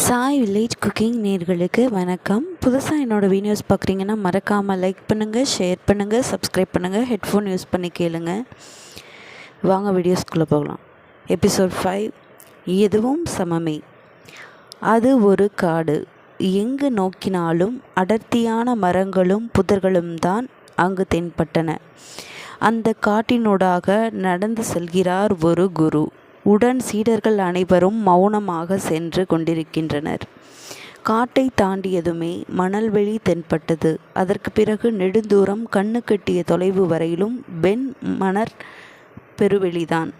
Sai village cooking நேர்களுக்கு வணக்கம். புதுசாக என்னோடய வீடியோஸ் பார்க்குறீங்கன்னா மறக்காமல் லைக் பண்ணுங்கள், ஷேர் பண்ணுங்கள், சப்ஸ்கிரைப் பண்ணுங்கள், ஹெட்ஃபோன் யூஸ் பண்ணி கேளுங்க. வாங்க வீடியோஸ்குள்ளே போகலாம். எபிசோட் 5, எதுவும் சமமே. அது ஒரு காடு. எங்கு நோக்கினாலும் அடர்த்தியான மரங்களும் புதர்களும் தான் அங்கு தென்பட்டன. அந்த காட்டினூடாக நடந்து செல்கிறார் ஒரு குரு. உடன் சீடர்கள் அனைவரும் மௌனமாக சென்று கொண்டிருக்கின்றனர். காட்டை தாண்டியதுமே மணல்வெளி தென்பட்டது. அதற்கு பிறகு நெடுந்தூரம் கண்ணு கெட்டிய தொலைவு வரையிலும் வெண் மணற் பெருவெளிதான்.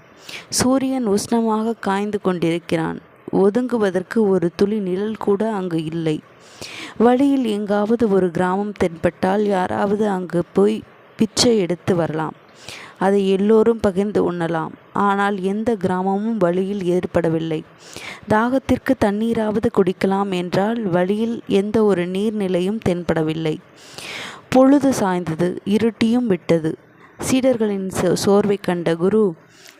சூரியன் உஷ்ணமாக காய்ந்து கொண்டிருக்கிறான். ஒதுங்குவதற்கு ஒரு துளி நிழல் கூட அங்கு இல்லை. வழியில் எங்காவது ஒரு கிராமம் தென்பட்டால் யாராவது அங்கு போய் பிச்சை எடுத்து வரலாம். அதை எல்லோரும் பகிர்ந்து உண்ணலாம். ஆனால் எந்த கிராமமும் வழியில் ஏற்படவில்லை. தாகத்திற்கு தண்ணீராவது குடிக்கலாம் என்றால் வழியில் எந்த ஒரு நீர்நிலையும் தென்படவில்லை. பொழுது சாய்ந்தது, இருட்டியும் விட்டது. சீடர்களின் சோர்வை கண்ட குரு,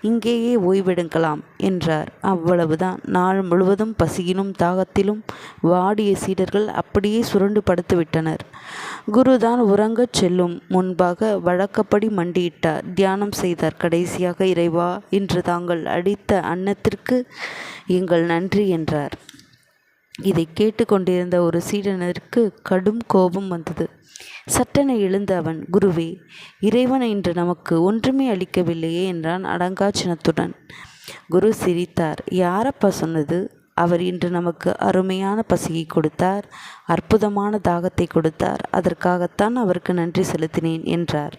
இங்கேயே ஓய்வெடுக்கலாம் என்றார். அவ்வளவுதான். நாள் முழுவதும் பசியிலும் தாகத்திலும் வாடிய சீடர்கள் அப்படியே சுருண்டு படுத்து விட்டனர். குருதான் உறங்கச் செல்லும் முன்பாக வழக்கப்படி மண்டியிட்டார். தியானம் செய்தார். கடைசியாக, இறைவா, இன்று தாங்கள் அடித்த அன்னத்திற்கு எங்கள் நன்றி என்றார். இதை கேட்டுக்கொண்டிருந்த ஒரு சீடனருக்கு கடும் கோபம் வந்தது. சட்டென எழுந்த அவன், குருவே, இறைவன் இன்று நமக்கு ஒன்றுமே அளிக்கவில்லையே என்றான் அடங்காச்சினத்துடன். குரு சிரித்தார். யாரப்பா சொன்னது? அவர் இன்று நமக்கு அருமையான பசியை கொடுத்தார், அற்புதமான தாகத்தை கொடுத்தார். அதற்காகத்தான் அவருக்கு நன்றி செலுத்தினேன் என்றார்.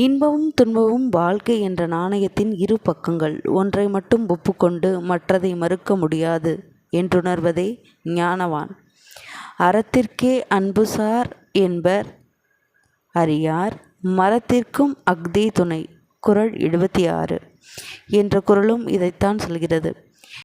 இன்பமும் துன்பமும் வாழ்க்கை என்ற நாணயத்தின் இரு பக்கங்கள். ஒன்றை மட்டும் ஒப்புக்கொண்டு மற்றதை மறுக்க முடியாது என்றுணர்வதே ஞானவான். அறத்திற்கே அன்புசார் என்பர் அறியார், மரத்திற்கும் அஃதே துணை. குறள் 76 என்ற குறளும் இதைத்தான் சொல்கிறது.